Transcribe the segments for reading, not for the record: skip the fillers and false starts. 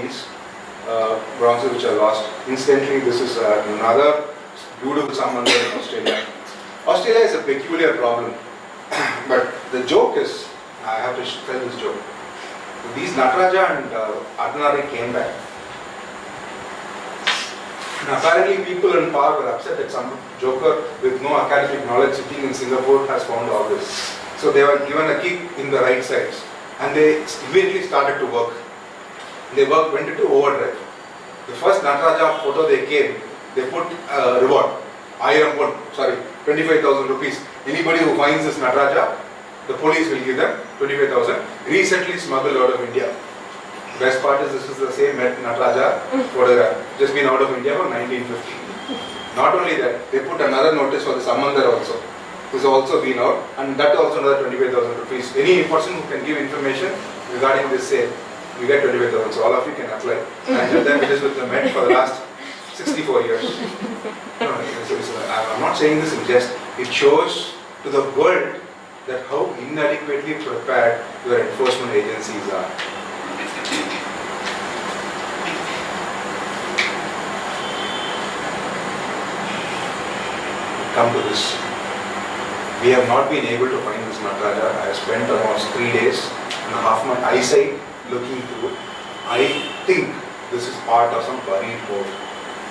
these bronzes which are lost. Incidentally, this is another beautiful samandar in Australia. Australia is a peculiar problem, but the joke is, I have to tell this joke. These Nataraja and Ardhanari came back. And apparently people in power were upset that some joker with no academic knowledge sitting in Singapore has found all this. So they were given a kick in the right sides and they immediately started to work. They went into overdrive. The first Nataraja photo they came, they put a reward, 25,000 rupees. Anybody who finds this Nataraja, the police will give them 25,000. Recently smuggled out of India. Best part is this is the same Nataraja photograph, just been out of India from 1950. Not only that, they put another notice for the Samandar also, who's also been out, and that also another 25,000 rupees. Any person who can give information regarding this sale, you get 25,000. So all of you can apply. And tell them it is with the Met for the last 64 years. No, I'm not saying this in jest. It shows to the world that how inadequately prepared your enforcement agencies are. Come to this. We have not been able to find this Nataraja. I have spent almost 3 days and a half my eyesight looking through it. I think this is part of some buried hoard.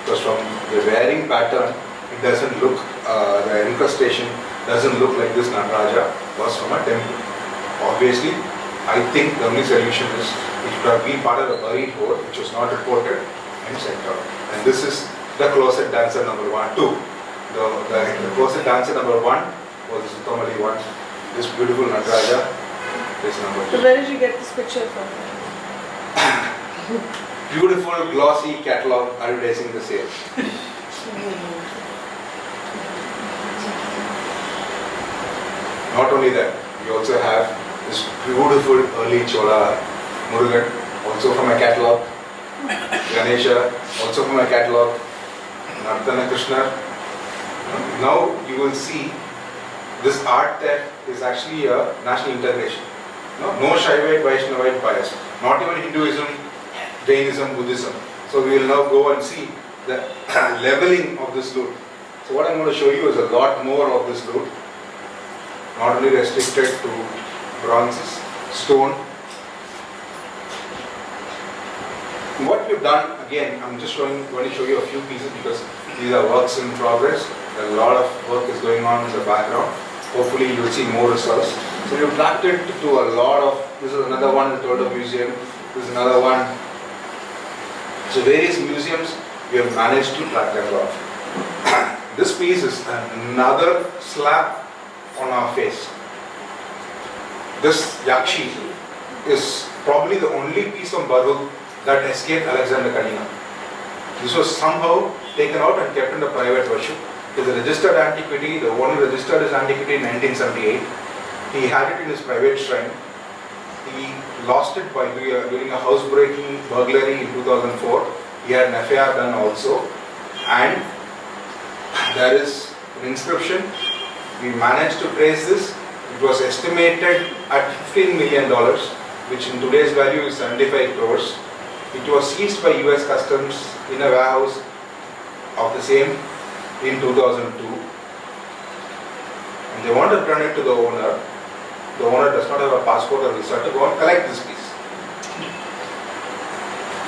Because from the wearing pattern, it doesn't look, the incrustation doesn't look like this Nataraja was from a temple. Obviously, I think the only solution is it should have been part of the buried hoard, which was not reported and sent out. And this is the closet dancer number 2. The closet dancer number 1 was the Sutamali one. This beautiful Nataraja is number 2. So where did you get this picture from? Beautiful glossy catalog advertising the sale. Not only that, we also have this beautiful early Chola Murugan, also from a catalog. Ganesha, also from a catalog. Nardana Krishna. Now you will see this art theft is actually a national integration. No Shaivite, Vaishnavite bias. Not even Hinduism, Jainism, Buddhism. So we will now go and see the leveling of this loot. So what I'm going to show you is a lot more of this loot. Not only restricted to bronzes, stone. What we've done, again, I'm just going to show you a few pieces because these are works in progress. A lot of work is going on in the background. Hopefully you will see more results. So we've tracked it to a lot of, this is another one in the Toyota Museum, this is another one. So various museums we have managed to track them off. This piece is another slap on our face. This Yakshi is probably the only piece from Barhut that escaped Alexander Kalina. This was somehow taken out and kept in the private worship. It is a registered antiquity. The owner registered his antiquity in 1978. He had it in his private shrine. He lost it by doing a housebreaking burglary in 2004. He had an FIR done also. And there is an inscription. We managed to trace this. It was estimated at $15 million, which in today's value is 75 crores. It was seized by US Customs in a warehouse of the same in 2002. And they want to return it to the owner. The owner does not have a passport or visa to go and collect this piece.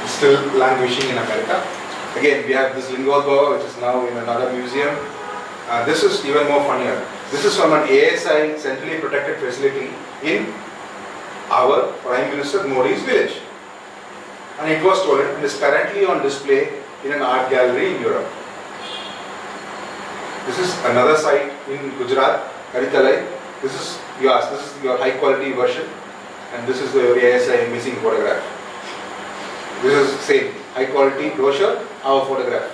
It's still languishing in America. Again, we have this Lingodhava, which is now in another museum. This is even more funnier. This is from an ASI centrally protected facility in our Prime Minister Modi's village. And it was stolen and is currently on display in an art gallery in Europe. This is another site in Gujarat, Karitalai. This is your high quality version, and this is the ASI missing photograph. This is same high quality brochure, our photograph.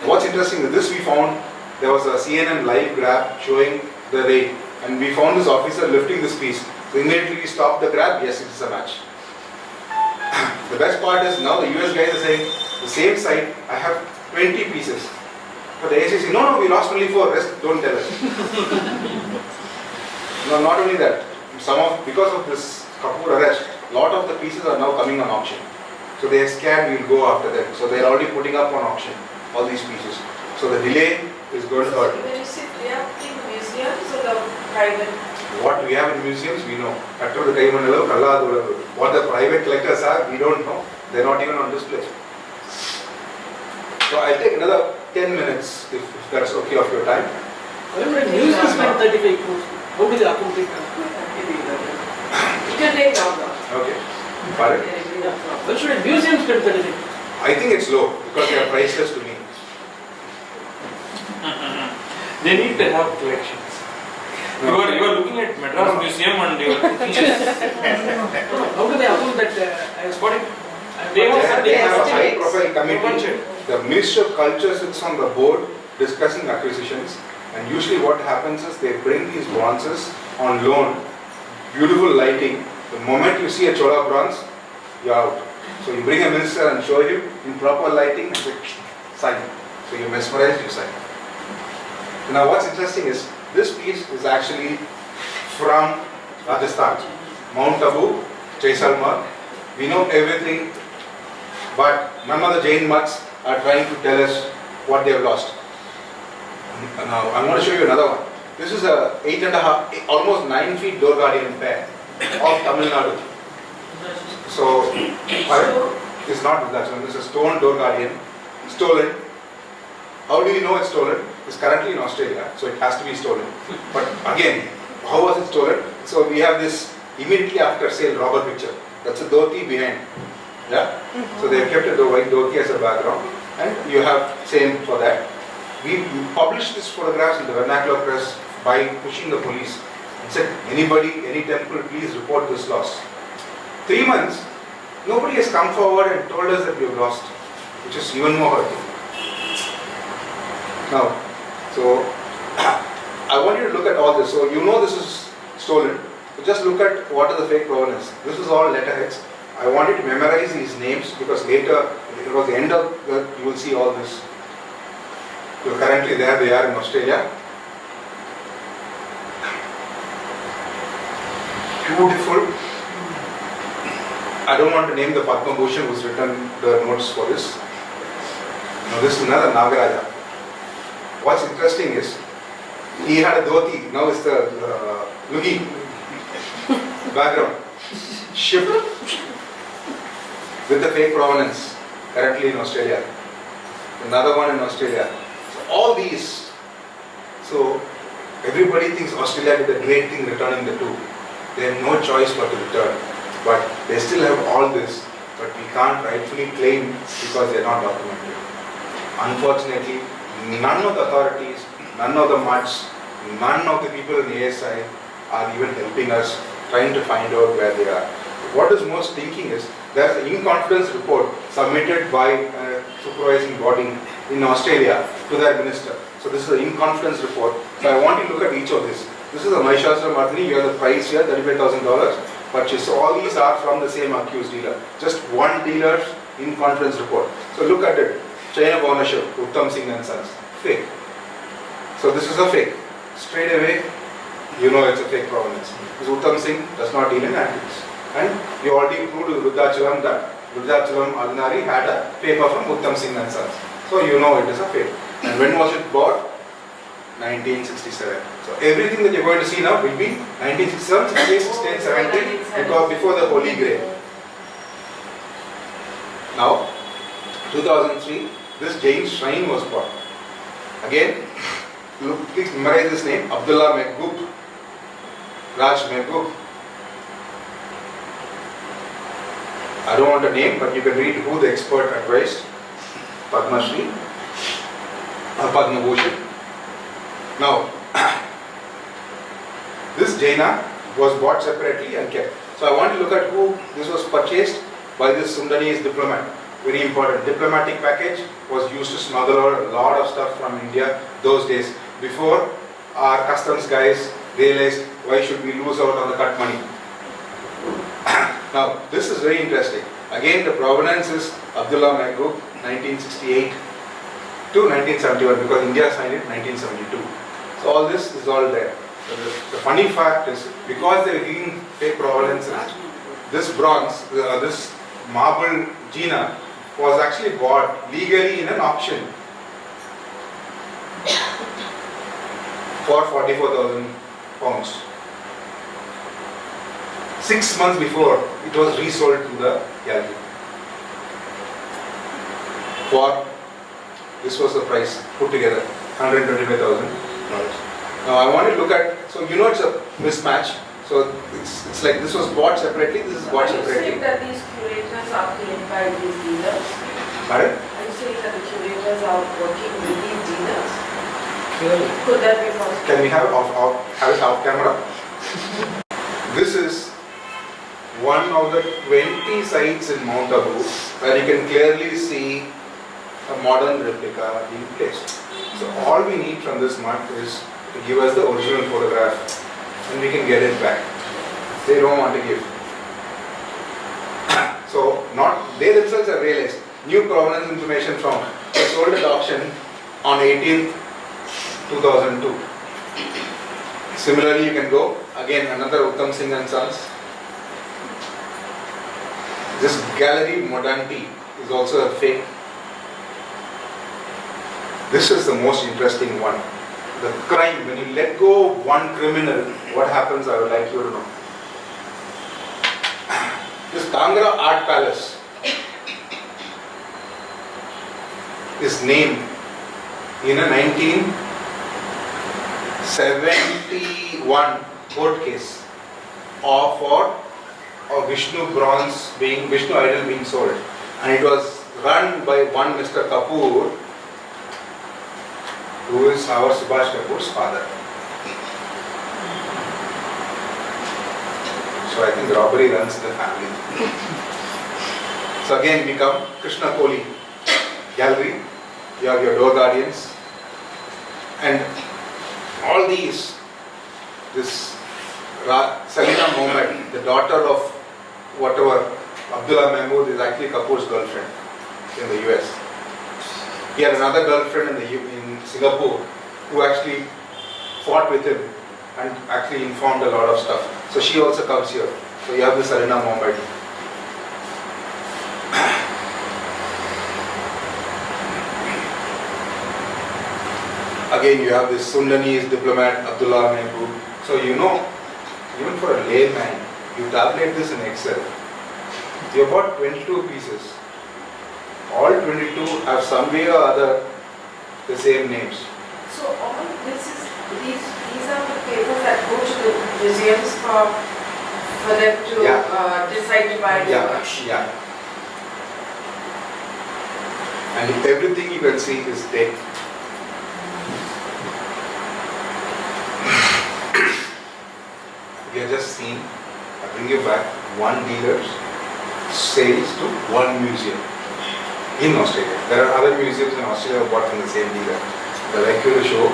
What's interesting is this we found there was a CNN live grab showing the raid, and we found this officer lifting this piece. So immediately we stopped the grab. Yes, it is a match. The best part is now the US guys are saying the same site. I have 20 pieces. But the ASI says, no, we lost only 4, rest don't tell us. No, not only that, because of this Kapoor arrest, a lot of the pieces are now coming on auction. So they are scared we'll go after them. So they are already putting up on auction all these pieces. So the delay is going to hurt. When you say they are in museums or the private? What we have in museums, we know. What the private collectors are, we don't know. They're not even on display. So I'll take another 10 minutes if that's okay of your time. Museums spend 35 crores. How do they account it? It will take longer. Okay. Pardon? Why should a museum spend 35? I think it's low because they are priceless to me. They need to have collections. You are looking at Madras Museum and you are thinking How do they account that? I was got it. They have a high profile committee. The Ministry of Culture sits on the board discussing acquisitions, and usually what happens is they bring these bronzes on loan, beautiful lighting. The moment you see a Chola bronze, you're out. So you bring a minister and show him in proper lighting and say, sign. So you're mesmerized, you sign. Now what's interesting is, this piece is actually from Rajasthan, Mount Abu, Jaisalmer. We know everything, but none of the Jain mutts are trying to tell us what they have lost. Now I'm going to show you another one. This is a 8.5, almost 9 feet door guardian pair of Tamil Nadu. So, it's not Vindhyachal, this is a stone door guardian, stolen. How do you know it's stolen? It's currently in Australia, so it has to be stolen. But again, how was it stolen? So we have this immediately after sale robber picture. That's a dhoti behind. Yeah? So they have kept the white dhoti as a background, and you have same for that. We published these photographs in the vernacular press by pushing the police and said, anybody, any temple, please report this loss. 3 months, nobody has come forward and told us that we have lost, which is even more hurting. Now, so I want you to look at all this. So you know this is stolen. So just look at what are the fake provenance. This is all letterheads. I want you to memorize these names because later, towards the end of the, you will see all this. So currently there they are in Australia. Beautiful. I don't want to name the Padma Bhushan who's written the notes for this. Now this is another Nagaraja. What's interesting is, he had a dhoti, now it's the lugi background, shipped with the fake provenance, currently in Australia. Another one in Australia. So all these, so everybody thinks Australia did a great thing returning the two. They have no choice but to return. But they still have all this, but we can't rightfully claim because they are not documented. Unfortunately, none of the authorities, none of the mutts, none of the people in the ASI are even helping us trying to find out where they are. What is most thinking is, there's an in-confidence report submitted by a supervising body in Australia to their minister. So this is an in-confidence report. So I want you to look at each of this. This is a Mahishasura Mardini, you have the price here, $35,000. Purchase. So all these are from the same accused dealer. Just one dealer's in-confidence report. So look at it. Chain of ownership, Uttam Singh and Sons. Fake. So this is a fake. Straight away, you know it's a fake provenance. Because Uttam Singh does not deal in antiques. And you already proved with Vindhyachalam that Vindhyachalam Adinari had a paper from Uttam Singh and Sons. So you know it is a fake. And when was it bought? 1967. So everything that you're going to see now will be 1967, 68, 16, 17, because before the Holy Grail. Now, 2003, this Jain shrine was bought. Again, look, please memorize this name, Abdullah Mehboob, Raj Mehboob. I don't want a name, but you can read who the expert advised. Padma Shri, Padma Bhushan. Now, this Jaina was bought separately and kept. So I want to look at who this was purchased by this Sundanese diplomat. Very important. Diplomatic package was used to smuggle out a lot of stuff from India those days. Before our customs guys realized why should we lose out on the cut money. Now, this is very interesting. Again, the provenance is Abdullah Mehboob, 1968 to 1971, because India signed it 1972. So all this is all there. So the funny fact is, because they were giving fake provenances, this bronze, this marble Gina was actually bought legally in an auction for 44,000 pounds. 6 months before, it was resold to the gallery. This was the price put together, $125,000. Now I want to look at, so you know it's a mismatch. So it's like this was bought separately, this is bought Are you saying separately. that these curators are paid by these dealers? Pardon? Are you saying that the curators are working with these dealers? Really? Could that be possible? Can we have it off camera? This is one of the 20 sites in Mount Abu where you can clearly see a modern replica being placed. So all we need from this month is to give us the original photograph and we can get it back. They don't want to give. So they themselves have realized new provenance information from was sold at auction on 18th 2002. Similarly, you can go again another Uttam Singh and Sons. This gallery Modanti is also a fake. This is the most interesting one. The crime, when you let go of one criminal, what happens, I would like you to know. This Kangra Art Palace is named in a 1971 court case for a Vishnu idol being sold, and it was run by one Mr. Kapoor, who is our Subhash Kapoor's father. So I think robbery runs in the family. So again we come Krishna Kohli gallery. You have your door guardians, and all these, this Salina Mohammed, the daughter of whatever, Abdullah Mahmood, is actually Kapoor's girlfriend in the US. He had another girlfriend in Singapore who actually fought with him and actually informed a lot of stuff. So she also comes here. So you have the Salina Mohammed. Again, you have this Sundanese diplomat, Abdullah Mahmood. So you know, even for a layman, you tabulate this in Excel. You have got 22 pieces. All 22 have some way or other the same names. So all this is, these are the papers that go to the museums for them to decide to buy the collection. Yeah. And everything you can see is dead. We have just seen, I bring you back, one dealer's sales to one museum in Australia. There are other museums in Australia bought from the same dealer. I'd like you to show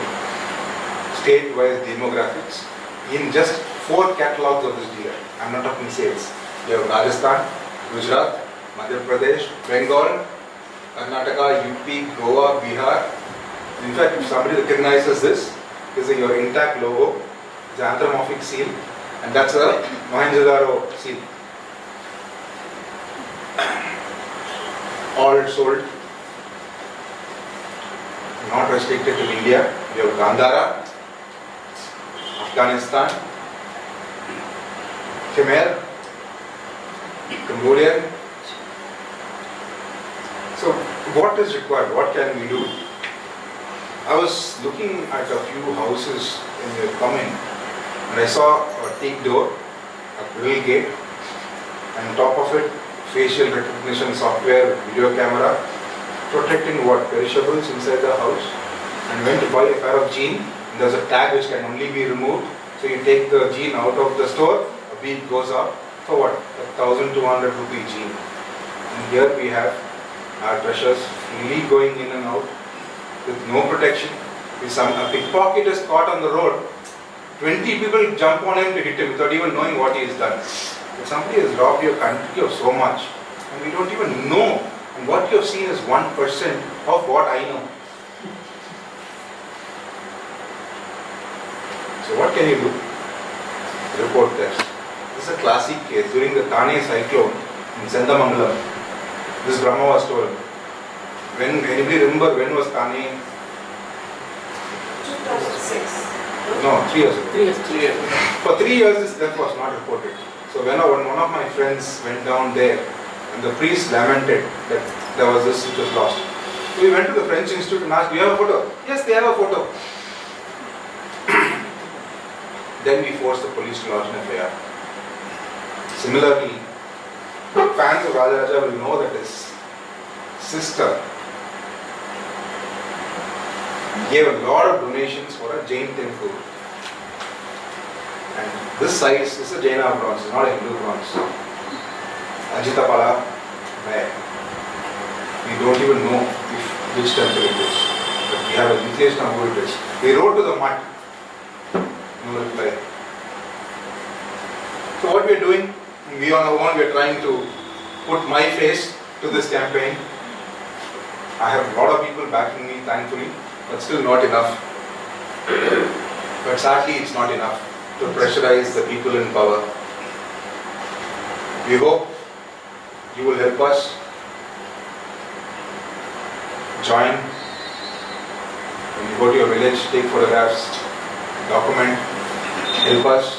state-wise demographics in just 4 catalogs of this dealer. I'm not talking sales. You have Rajasthan, Gujarat, Madhya Pradesh, Bengal, Karnataka, UP, Goa, Bihar. In fact, if somebody recognizes this, is your intact logo, it's an anthropomorphic seal, and that's a Mohenjo-daro seal. All sold, not restricted to India. We have Gandhara, Afghanistan, Khmer, Cambodian. So what is required? What can we do? I was looking at a few houses when we were coming, and I saw a teak door, a grill gate, and on top of it, facial recognition software, video camera, protecting what? Perishables inside the house. And went to buy a pair of jeans, and there's a tag which can only be removed. So you take the jean out of the store, a bead goes up for what? 1,200 rupee jean. And here we have our treasures freely going in and out with no protection. If a pickpocket is caught on the road, 20 people jump on him to hit him without even knowing what he has done. If somebody has robbed your country of so much, and we don't even know, and what you have seen is 1% of what I know. So what can you do? Report this. This is a classic case. During the Thane cyclone, in Sendamangalam. This Brahma was stolen. When anybody remember when was Thane? 2006. No, 3 years ago. 3 years. 3 years. For 3 years this death was not reported. So when one of my friends went down there and the priest lamented that there was this which was lost. So we went to the French Institute and asked, do you have a photo? Yes, they have a photo. Then we forced the police to lodge an FIR. Similarly, fans of Raja will know that his sister gave a lot of donations for a Jain temple. And this size is a Jaina bronze, it's not a Hindu bronze. Ajitapala, there. We don't even know which temple it is. But we have a details on who it is. We wrote to the mutt. No reply. So what we are doing, we on our own, we are trying to put my face to this campaign. I have a lot of people backing me, thankfully, but still not enough. But sadly, it's not enough to pressurize the people in power. We hope you will help us join. When you go to your village, take photographs, document, help us.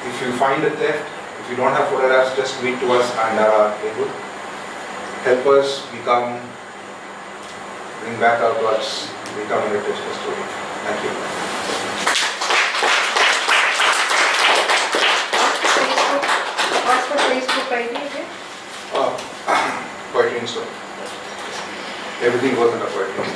If you find a theft, if you don't have photographs, just tweet to us and able. Help us bring back our gods, become a heritage custodian. Thank you. What's the Facebook ID again? Poetry in Stone. Everything goes under poetry in Stone.